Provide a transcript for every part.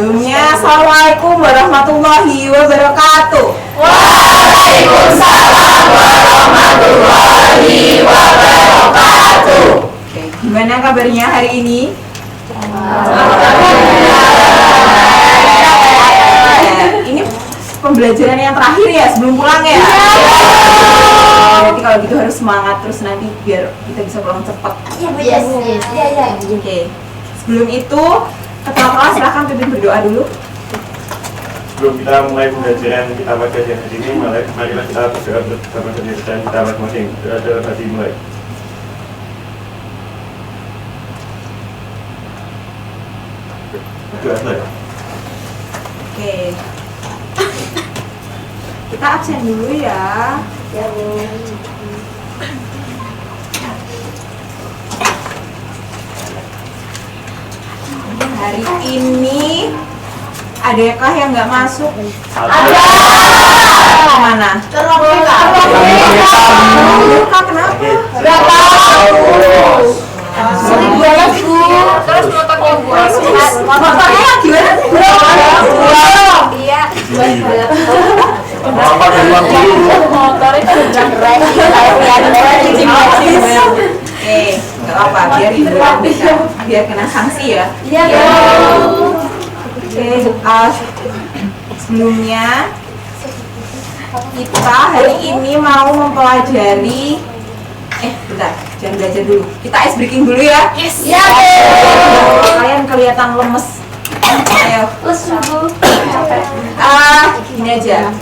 Sebelumnya, Assalamualaikum warahmatullahi wabarakatuh. Waalaikumsalam warahmatullahi wabarakatuh. Oke, gimana kabarnya hari ini? Ini pembelajaran yang terakhir ya sebelum pulang ya? Berarti kalau gitu harus semangat terus nanti biar kita bisa pulang cepat. Yes. Oke, sebelum itu ketua kelas silahkan pimpin berdoa dulu. Sebelum kita mulai pembelajaran kita kajian hari ini, marilah kita berdoa bersama dan kita masing-masing. Doa dalam hati mulai. Doa selesai. Oke, kita absen dulu ya. Hari ini adakah yang nggak masuk? Ada. Mana? Terobeka. Kak, kenapa? Gak tahu. Sering banget Bu. Terus motornya gua. Motornya gimana? Iya. Apa duluan dulu? Motornya udah keren. Oke, nggak apa, biar ibu biar kena sanksi ya. Iya. Oke, sebelumnya kita hari ini mau mempelajari bentar, jangan belajar dulu. Kita ice breaking dulu ya. Yes. Iya. Kalian kelihatan lemes. Ayo. Gini aja.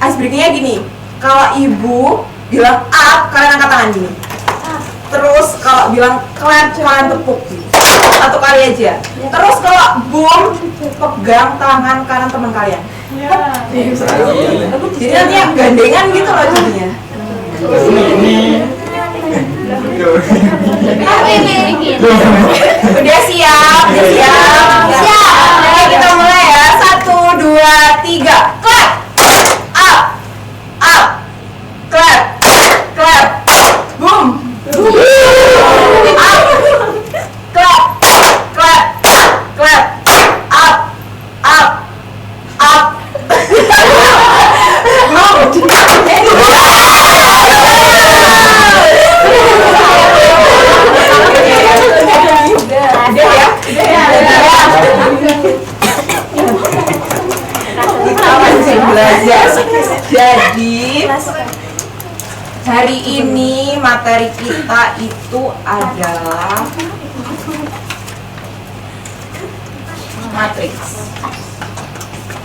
Ice breakingnya gini. Kalau ibu bilang up, kalian angkat tangan gini. Terus kalau bilang clap, kalian tepuk. Satu kali aja. Terus kalau boom, pegang tangan kanan teman kalian. Jadi nanti yang gandengan gitu loh jadinya. Udah siap, udah siap. Oke, kita mulai ya. 1, 2, 3. Clap. Up. Up. Clap. Clap. Boom. Up. Clap. Clap. Clap. Up. Up. Up. Kita masih belajar. Jadi hari ini materi kita itu adalah matriks.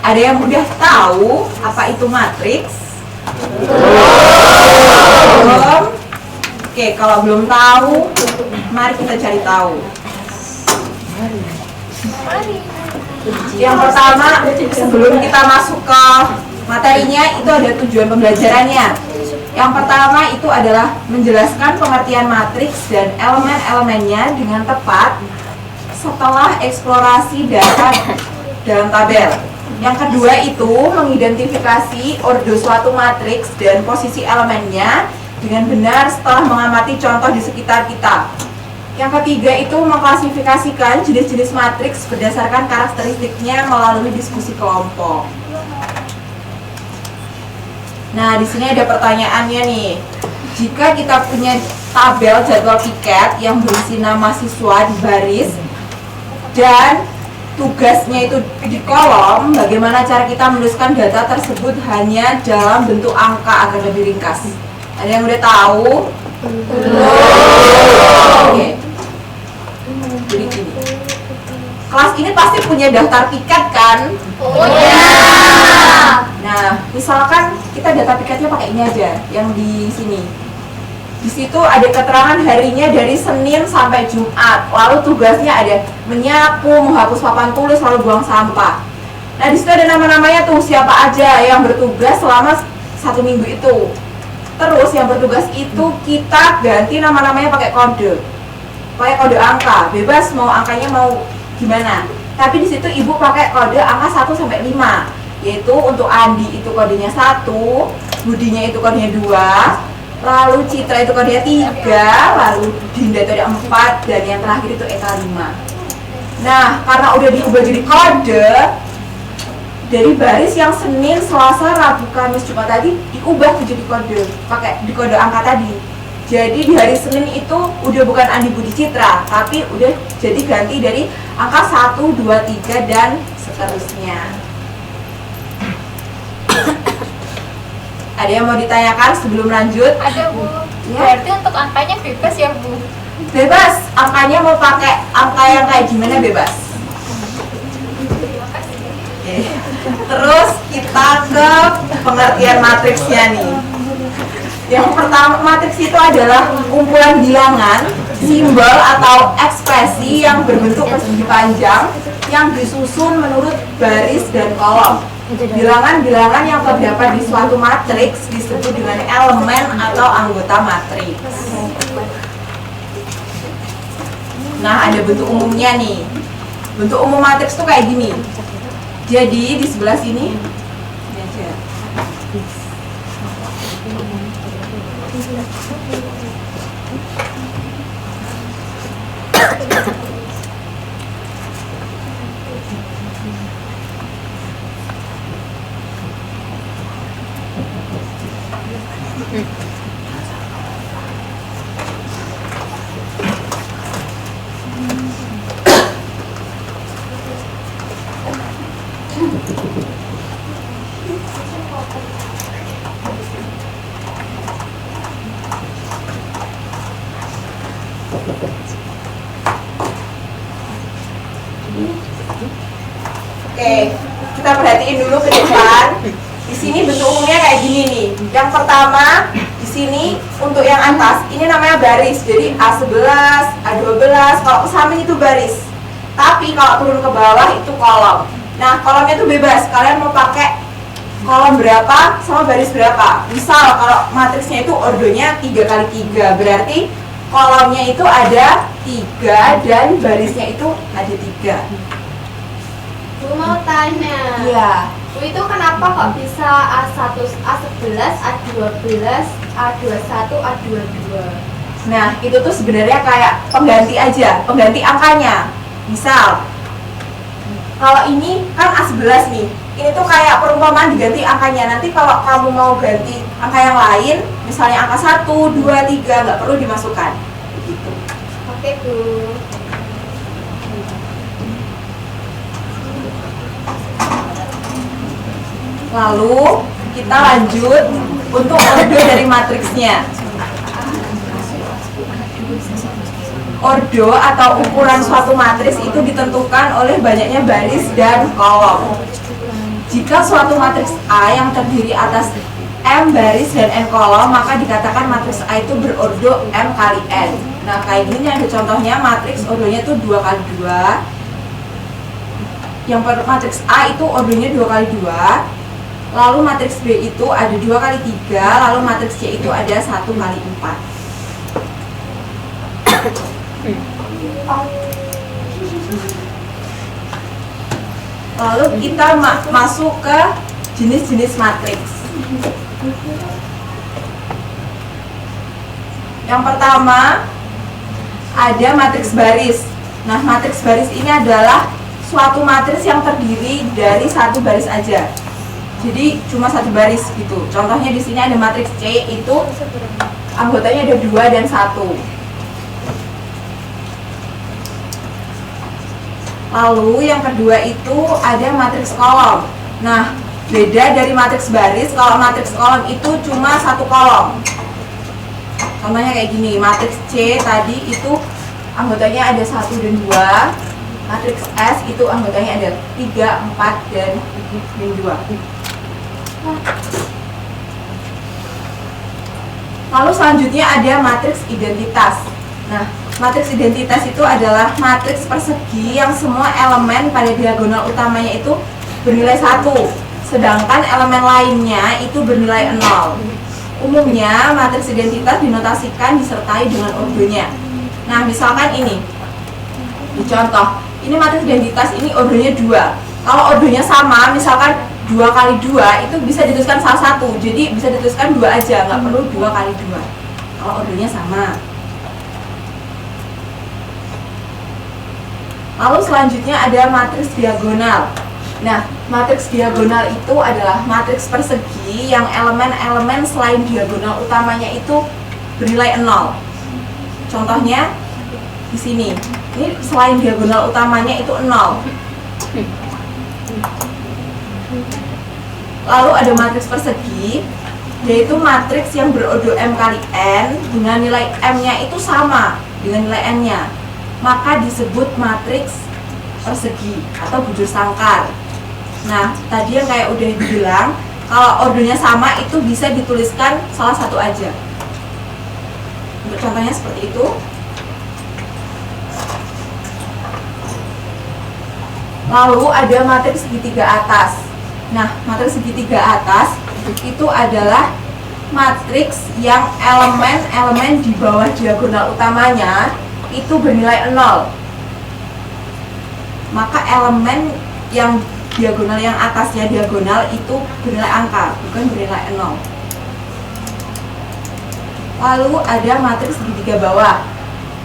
Ada yang udah tahu apa itu matriks? Belum? Oke, kalau belum tahu, mari kita cari tahu. Yang pertama, sebelum kita masuk ke materinya, itu ada tujuan pembelajarannya. Yang pertama itu adalah menjelaskan pengertian matriks dan elemen-elemennya dengan tepat setelah eksplorasi data dalam tabel. Yang kedua itu mengidentifikasi ordo suatu matriks dan posisi elemennya dengan benar setelah mengamati contoh di sekitar kita. Yang ketiga itu mengklasifikasikan jenis-jenis matriks berdasarkan karakteristiknya melalui diskusi kelompok. Nah, di sini ada pertanyaannya nih. Jika kita punya tabel jadwal piket yang berisi nama siswa di baris dan tugasnya itu di kolom, bagaimana cara kita menuliskan data tersebut hanya dalam bentuk angka agar lebih ringkas? Ada yang udah tahu? Oke. Jadi gini. Kelas ini pasti punya daftar piket kan? Nah, misalkan kita data piketnya pakai ini aja, yang di sini. Di situ ada keterangan harinya dari Senin sampai Jumat. Lalu tugasnya ada menyapu, menghapus papan tulis, lalu buang sampah. Nah, di situ ada nama-namanya tuh siapa aja yang bertugas selama 1 minggu itu. Terus yang bertugas itu kita ganti nama-namanya pakai kode angka. Bebas mau angkanya mau gimana. Tapi di situ ibu pakai kode angka 1 sampai 5. Yaitu untuk Andi itu kodenya 1, Budinya itu kodenya 2, lalu Citra itu kodenya 3, lalu Dinda itu ada 4, dan yang terakhir itu Eka 5. Nah, karena udah diubah jadi kode, dari baris yang Senin, Selasa, Rabu, Kamis, Jumat tadi diubah jadi kode, pakai di kode angka tadi. Jadi di hari Senin itu udah bukan Andi Budi Citra, tapi udah jadi ganti dari angka 1, 2, 3 dan seterusnya. Ada yang mau ditanyakan sebelum lanjut? Ada Bu. Ya. Berarti untuk angkanya bebas ya Bu? Bebas, angkanya mau pakai angka yang kayak gimana bebas. Terima kasih. Oke. Terus kita ke pengertian matriksnya nih. Yang pertama, matriks itu adalah kumpulan bilangan, simbol atau ekspresi yang berbentuk persegi panjang yang disusun menurut baris dan kolom. Bilangan-bilangan yang terdapat di suatu matriks disebut dengan elemen atau anggota matriks. Nah, ada bentuk umumnya nih. Bentuk umum matriks tuh kayak gini. Jadi di sebelah sini ini aja. Oke, kita perhatiin dulu ke depan. Di sini bentuk umumnya kayak gini nih. Yang pertama, di sini untuk yang atas, ini namanya baris. Jadi A11, A12, kalau ke samping itu baris. Tapi kalau turun ke bawah itu kolom. Nah, kolomnya itu bebas. Kalian mau pakai kolom berapa sama baris berapa. Misal kalau matriksnya itu ordonya 3x3, berarti kolomnya itu ada 3 dan barisnya itu ada 3. Bu mau tanya, Iya. Bu itu kenapa kok bisa A1, A11, A12, A21, A22? Nah, itu tuh sebenarnya kayak pengganti aja, pengganti angkanya. Misal, kalau ini kan A11 nih, ini tuh kayak perumpamaan diganti angkanya. Nanti kalau kamu mau ganti angka yang lain, misalnya angka 1, 2, 3, nggak perlu dimasukkan. Gitu. Oke Bu. Lalu, kita lanjut untuk ordo dari matriksnya. Ordo atau ukuran suatu matriks itu ditentukan oleh banyaknya baris dan kolom. Jika suatu matriks A yang terdiri atas M baris dan N kolom, maka dikatakan matriks A itu berordo M kali N. Nah, kayak gini ada contohnya, matriks ordonya itu 2x2. Yang matriks A itu ordonya 2x2. Lalu matriks B itu ada 2x3, lalu matriks C itu ada 1x4. Lalu kita masuk ke jenis-jenis matriks. Yang pertama ada matriks baris. Nah, matriks baris ini adalah suatu matriks yang terdiri dari satu baris aja. Jadi cuma satu baris gitu. Contohnya di sini ada matriks C, itu anggotanya ada 2 dan 1. Lalu yang kedua itu ada matriks kolom. Nah, beda dari matriks baris, kalau matriks kolom itu cuma satu kolom. Contohnya kayak gini, matriks C tadi itu anggotanya ada 1 dan 2. Matriks S itu anggotanya ada 3, 4, dan 2. Lalu selanjutnya ada matriks identitas. Nah, matriks identitas itu adalah matriks persegi yang semua elemen pada diagonal utamanya itu bernilai 1, sedangkan elemen lainnya itu bernilai 0. Umumnya matriks identitas dinotasikan disertai dengan ordonya. Nah, misalkan ini dicontoh, ini matriks identitas, ini ordonya 2. Kalau ordonya sama, misalkan 2x2 itu bisa dituliskan salah satu, jadi bisa dituliskan 2 aja, nggak perlu 2x2 kalau ordernya sama. Lalu selanjutnya ada matriks diagonal. Nah, matriks diagonal itu adalah matriks persegi yang elemen-elemen selain diagonal utamanya itu bernilai 0. Contohnya di sini. Ini selain diagonal utamanya itu 0. Lalu ada matriks persegi, yaitu matriks yang berodo M kali N dengan nilai M-nya itu sama dengan nilai N-nya. Maka disebut matriks persegi atau bujur sangkar. Nah, tadi yang kayak udah dibilang, kalau ordonya sama itu bisa dituliskan salah satu aja. Untuk contohnya seperti itu. Lalu ada matriks segitiga atas. Nah, matriks segitiga atas itu adalah matriks yang elemen-elemen di bawah diagonal utamanya itu bernilai 0. Maka elemen yang diagonal yang atasnya diagonal itu bernilai angka, bukan bernilai 0. Lalu ada matriks segitiga bawah.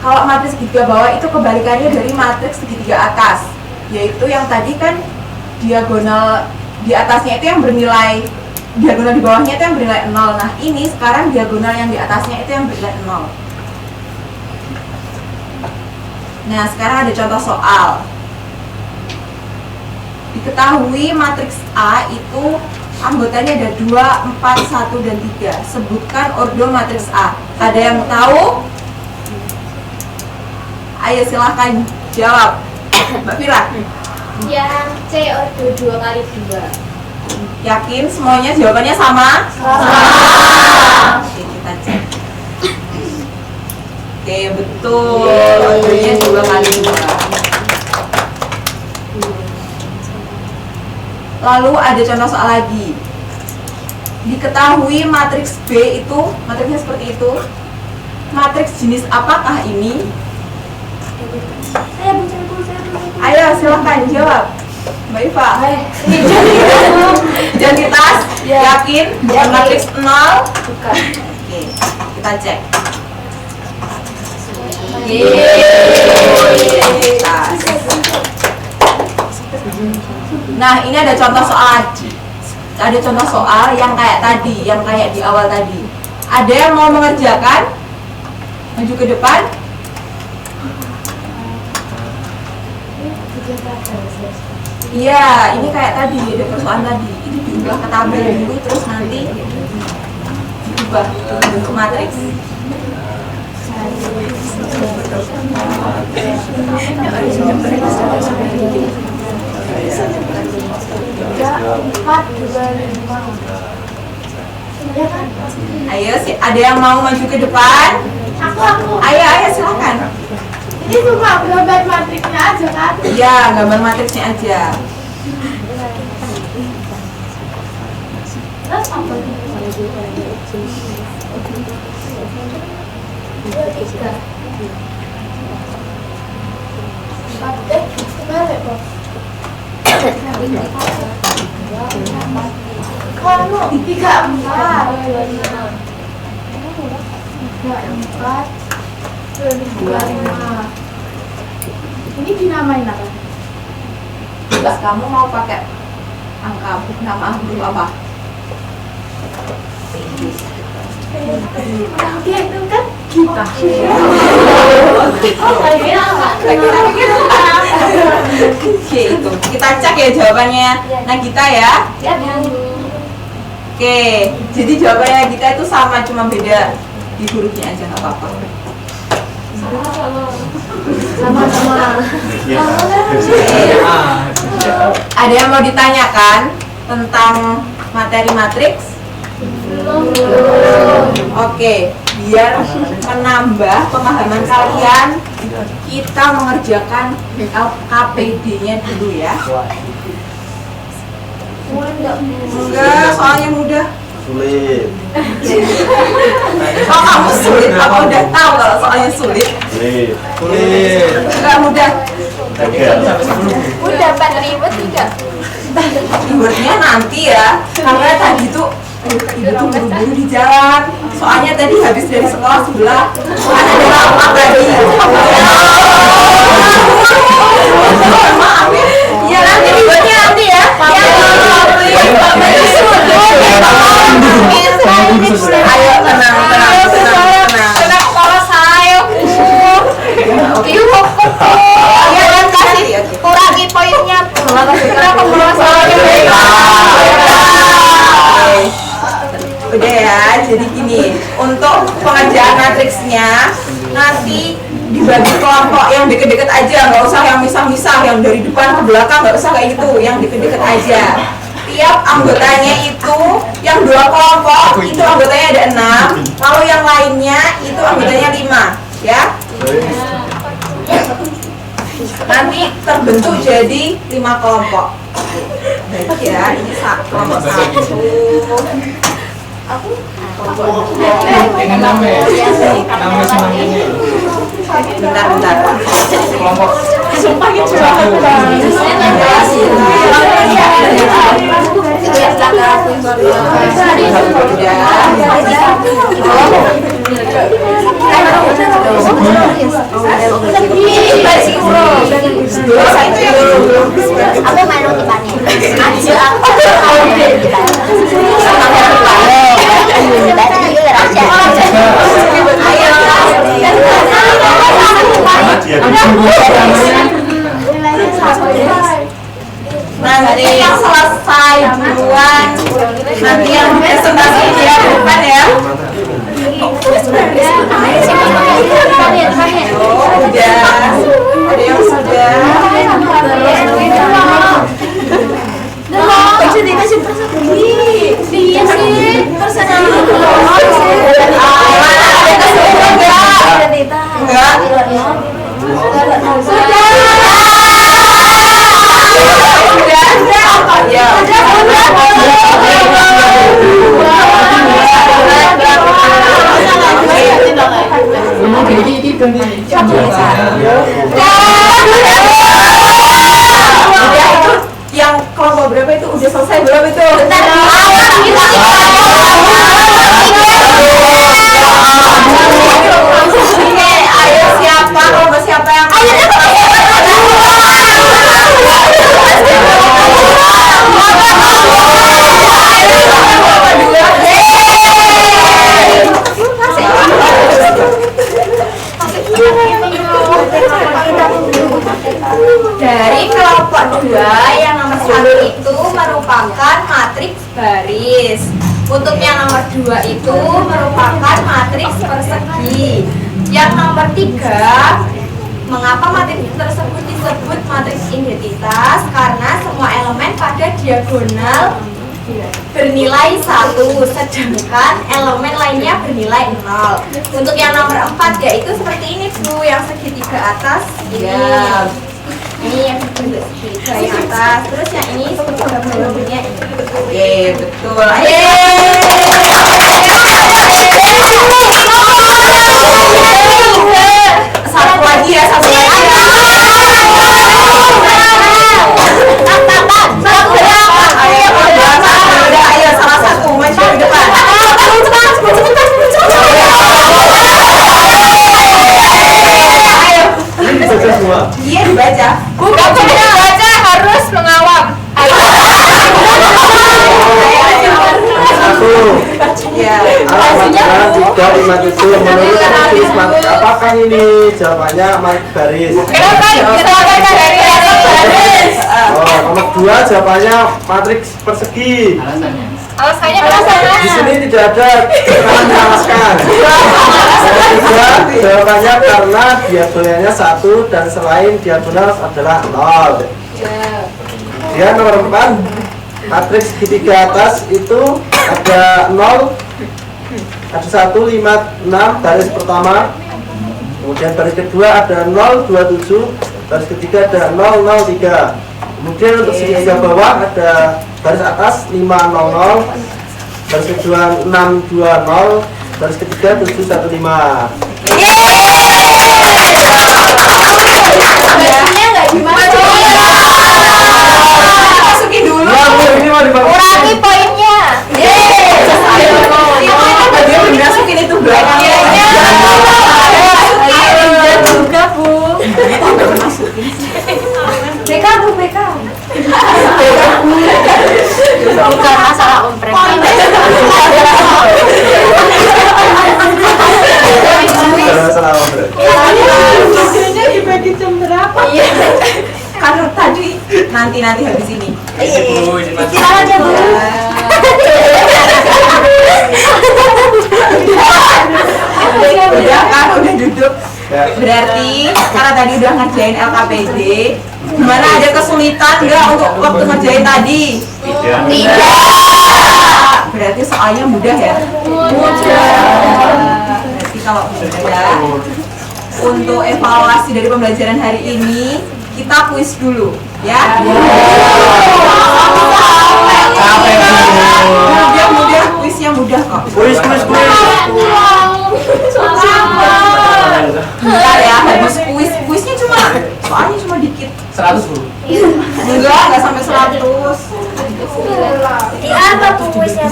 Kalau matriks segitiga bawah itu kebalikannya dari matriks segitiga atas, yaitu yang tadi kan diagonal di atasnya itu yang bernilai, diagonal di bawahnya itu yang bernilai 0. Nah, ini sekarang diagonal yang di atasnya itu yang bernilai 0. Nah, sekarang ada contoh soal. Diketahui matriks A itu anggotanya ada 2, 4, 1, dan 3. Sebutkan ordo matriks A. Ada yang tahu? Ayo silahkan jawab. Mbak Fira. Yang C ordo 2 kali 2. Yakin semuanya jawabannya sama? Oke, kita cek. Oke, betul. Ordonya 2 kali 2. Lalu ada contoh soal lagi. Diketahui matriks B itu, matriksnya seperti itu. Matriks jenis apakah ini? Ayo silahkan jawab, Mbak Iva. Identitas, yakin? Matriks 0? Bukan. Oke, kita cek. Nah, ini ada contoh soal. Ada contoh soal yang kayak tadi, yang kayak di awal tadi. Ada yang mau mengerjakan? Maju ke depan. Iya, ini kayak tadi, ada persoalan tadi. Ini diubah ke tabel dulu, terus nanti diubah bentuk matriks. Ayo, ada yang mau maju ke depan? Aku. Ayo, silakan. Ini cuma gambar matriksnya aja kan? Iya, gambar matriksnya aja. Terus apa? 2, 3. 4, kebalik kok. Kamu 3, 4. 3, 4. Ini dinamain apa? Enggak, kamu mau pakai angka nama huruf apa? Oke, itu kan kita. Oke, itu. Kita cek ya jawabannya. Nah, kita ya. Ya, Oke, jadi jawabannya kita itu sama, cuma beda di hurufnya aja, nggak apa-apa. sama-sama. Ada yang mau ditanyakan tentang materi matriks? Oke, biar menambah pemahaman kalian, kita mengerjakan LKPD-nya dulu ya. Enggak, soalnya mudah. Sulit. Oh, kamu sulit? Apa udah tahu kalau soalnya sulit? Sulit. Enggak mudah. Udah 4 ribet juga. Ribetnya nanti ya, karena tadi tuh ibu tuh buru-buru di jalan. Soalnya tadi habis dari sekolah sebelah, ada rapat tadi. Maaf ya. Ya nanti dibuatnya nanti ya. Ayo tenang. Kalau saya, Ya kan kasih. kurangi poinnya, Bu. Kenapa kalau saya? Udah ya, jadi gini, untuk pengerjaan matriksnya nanti dibagi kelompok yang deket-deket aja, nggak usah yang misah-misah, yang dari depan ke belakang nggak usah kayak gitu, yang deket-deket aja. Tiap anggotanya itu, yang 2 kelompok itu anggotanya ada 6, lalu yang lainnya itu anggotanya 5, ya. Nanti terbentuk jadi 5 kelompok. Baik ya, ini kelompok 1. Bentar. Kelompok Aku main roti panen. Nanti yang selesai duluan, nanti yang presentasi dia bukan ya. Udah, ada yang sudah. Yang kelompok berapa itu udah selesai belum itu? Ayo siapa kelompok siapa yang dari kelompok 2 yang nomor 1 itu merupakan matriks baris. Untuk yang nomor 2 itu merupakan matriks persegi. Yang nomor 3, mengapa matriks tersebut disebut matriks identitas? Karena semua elemen pada diagonal bernilai 1, sedangkan elemen lainnya bernilai 0. Untuk yang nomor 4 yaitu seperti ini Bu, yang segitiga atas ini. Ini yang bentuk segitiga yang atas, terus yang ini segitiga bawahnya ini. Oke, betul. Satu lagi ya, satu lagi. Ayo salah satu maju ke depan. Iya dibaca. Bukan dibaca, harus mengawam. Ya. alamatnya 357 menurut jenis matriks apakah ini? Jawabannya matriks baris. Kenapa kita akan dari baris? Nomor 2 jawabannya matriks persegi. Alasannya Di sini tidak ada keterangan menjelaskan. Yang ketiga jawabannya karena diagonalnya 1 dan selain diagonal adalah 0. Kemudian nomor 4 matriks segitiga atas itu ada 0, ada 1, 5, 6 baris pertama. Kemudian baris kedua ada 0, 2, 7, baris ketiga ada 0, 0, 3. Kemudian untuk segitiga bawah ada baris atas 5, 0, 0, baris kedua 6, 2, 0, baris ketiga 7, 1, 5. Bajunya nggak dimasukin. Masukin dulu. Ini mau dipakai. kurangi poinnya. Dia dimasukin itu belakangnya. Juga Bu. Bukan masalah omprek. Salah Andre. Kan tadi nanti habis ini. Istirahat ya, Bu. Udah kan, udah duduk. Ya. Berarti karena tadi udah ngerjain LKPD, gimana ada kesulitan nggak untuk waktu ngerjain tadi? Tidak. Berarti soalnya mudah ya? Berarti kalau mudah, untuk evaluasi dari pembelajaran hari ini, kita kuis dulu, ya? Mudah, kuisnya mudah kok. Kuis. Bentar ya, habis kuisnya soalnya cuma dikit. 100 Bu. Enggak sampai 100. Apa tuh kuisnya?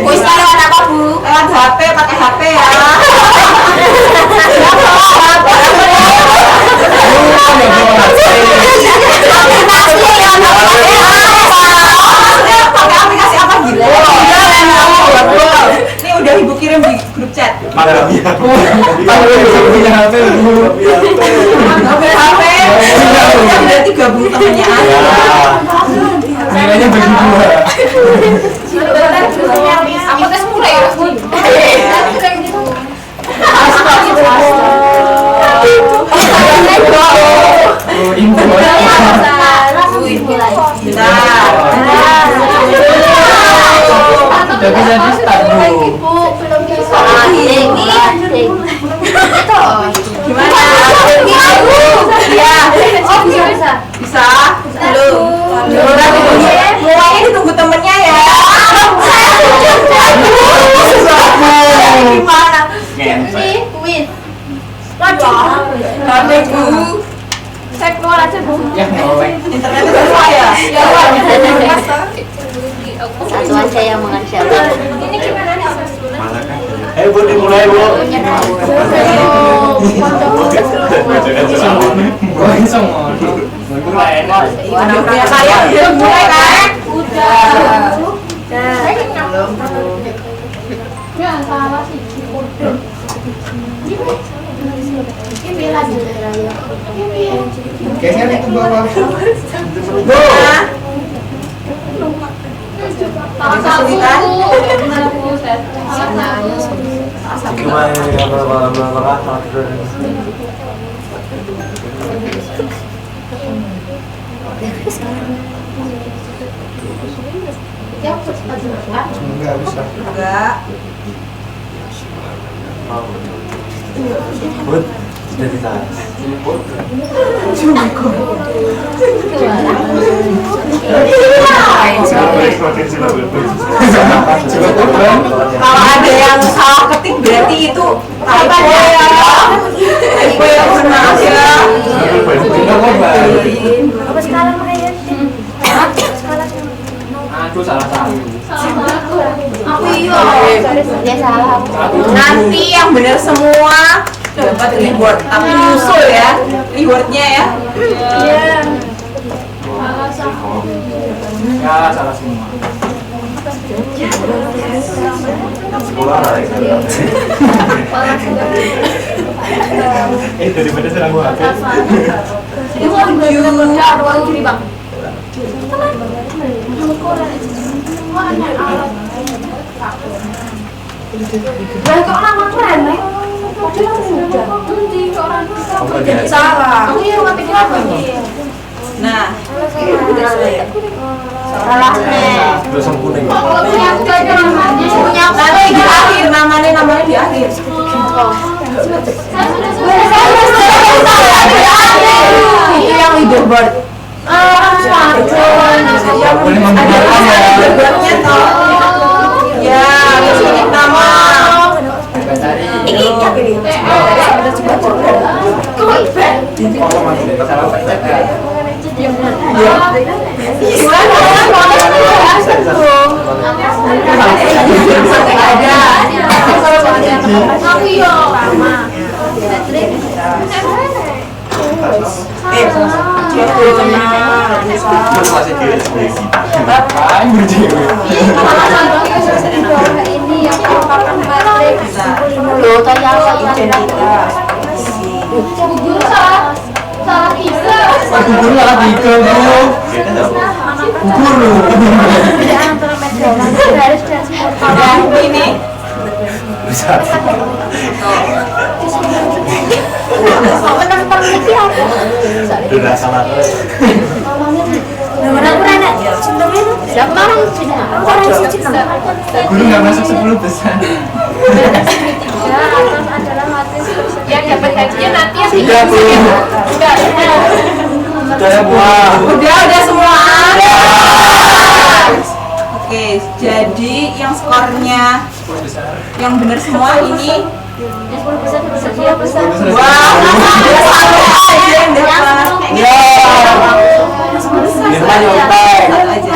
Kuisnya lewat apa, Bu? Lewat HP, pakai HP ya. Pakai aplikasi apa gitu? Ini udah Ibu kirim di grup chat. Mana dia? Ngambil HP. Berarti gabung temennya aja. Nilainya bagi 2. Aku tes mulai ya. Udah bisa di start Bu. Belum bisa. Gimana? Iya. Oh, bisa. Bisa? Belum. Mulainya ditunggu temennya ya. Gimana? Ini kuis. HP Bu. Saya keluar aja, Bu. Ya ngolek. Internetnya semua ya? Ya. Satu aja yang mengerjakan. Ini gimana nih? Mana kan? Ayo Bu, dimulai Bu. Mulai semua. Mulai. Udah punya saya udah mulai kan? Ya, salah sih. Ini lanjut. Kayaknya itu bawah. Kesulitan? Enggak bisa. Enggak. Bud, sudah ditahan. Kalau ada yang salah ketik berarti itu typo ya. Typo ya, benar ya. Apa sekarang makanya? Aku salah satu. Aku iya. Dia salah. Nanti yang benar semua dapat reward, tapi nyusul ya rewardnya ya. Ya salah semua. Sekolah lah. Daripada serang gua. Ruang kiri, Bang. Kok nama keren, Nek? Jadi salah. Aku yang nggak pikir apa nih? Nah, Salahnya. Udah sempurna. Kalau punya aku kayak namanya. Punya aku. nanti di akhir namanya di akhir. Itu yang leaderboard. Yang Boleh membenarkan ya. leaderboardnya toh. Ya, masukin nama. Ini cap ini. Oh, masih salah pencet ya. Aku yo. masih diri sendiri. Ini yang merupakan matrik Loh, tanya apa identitas. gugur salah bisa. Gugur lah tiga bro. Kita nggak mau. Gugur. Perbedaan antara medan garis dan simultan. Dan ini Bisa. Peneliti apa? Udah salah. Mana aku enak ya? Contohnya siapa orang Cina? Orang Cina. Guru nggak masuk 10 besar. Ya, atas adalah matris Yang dapat gajinya nanti yang Sudah bu. Sudah. Sudah ya bu. udah semua. Oke, jadi yang skornya 10 besar. yang benar semua ini. Yang 10 besar 10 besar. Wow, dia satu aja yang dapat. Ya. Lima nyontek. Satu aja.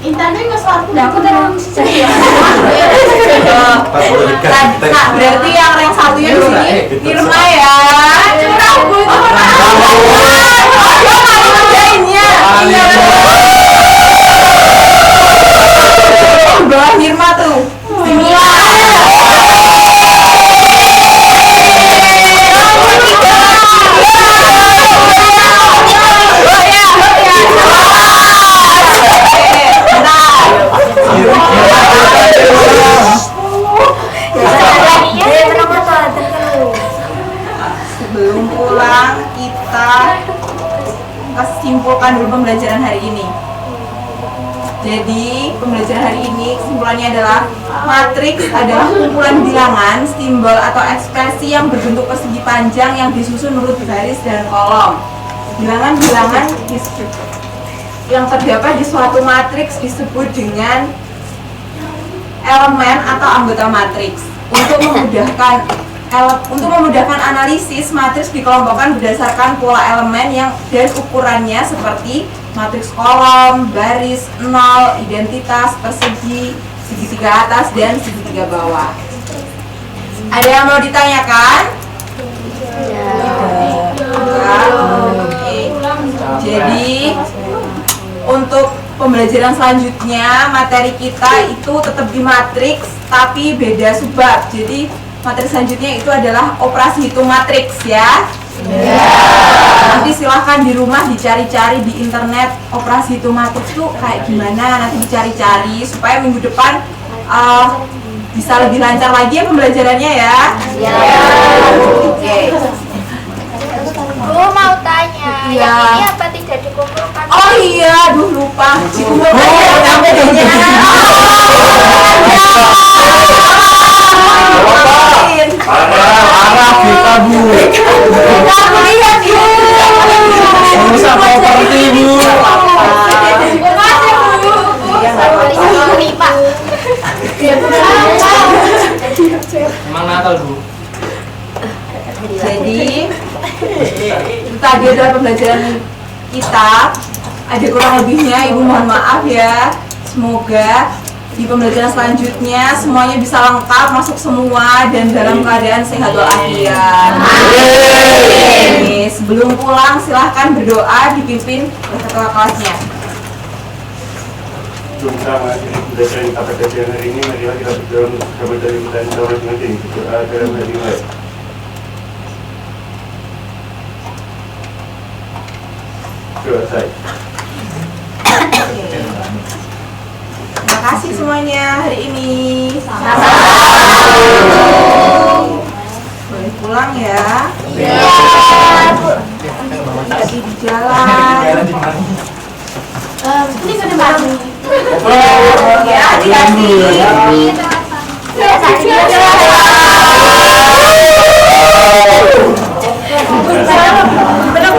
Intannya nggak suara. Nah, aku terang sejarah. Nah, berarti yang rank satunya di sini Irma ya. Curang bu itu ngerjainnya. Bawah Irma tuh. Sebelum pulang kita simpulkan dulu pembelajaran hari ini. Jadi pembelajaran hari ini kesimpulannya adalah matriks adalah kumpulan bilangan, simbol atau ekspresi yang berbentuk persegi panjang yang disusun urut baris dan kolom. Bilangan-bilangan yang terdapat di suatu matriks disebut dengan elemen atau anggota matriks. Untuk memudahkan analisis, matriks dikelompokkan berdasarkan pola elemen yang dan ukurannya seperti matriks kolom, baris, nol, identitas, persegi, segitiga atas, dan segitiga bawah. Ada yang mau ditanyakan? Enggak. Oke. Jadi untuk pembelajaran selanjutnya materi kita itu tetap di matriks tapi beda subbab. Jadi materi selanjutnya itu adalah operasi hitung matriks ya. Nanti silahkan di rumah dicari-cari di internet operasi hitung matriks itu kayak gimana, nanti dicari-cari supaya minggu depan bisa lebih lancar lagi ya pembelajarannya ya. Oke. Gue mau tanya, Iya. yang ini apa tidak dikumpulkan? Oh iya, aduh lupa. Dikumpulkan ya bedanya. Parah kita bu. Aku lihat Bu. Pengusaha properti bu. Emang Natal bu. Jadi tadi adalah pembelajaran kita. Ada kurang lebihnya, Ibu mohon maaf ya. Semoga di pembelajaran selanjutnya semuanya bisa lengkap, masuk semua dan dalam keadaan sehat walafiat. Oke, sebelum pulang silahkan berdoa dipimpin oleh ketua kelasnya. Sebelum kita mengakhiri pembelajaran kita pada siang hari ini, marilah kita berdoa untuk bersama dari kita dan kita masing-masing. Berdoa dalam hati mulai. Selesai. Terima kasih semuanya hari ini. Boleh pulang ya. Hati di jalan. Ini sudah mati. Ya, hati-hati. Belum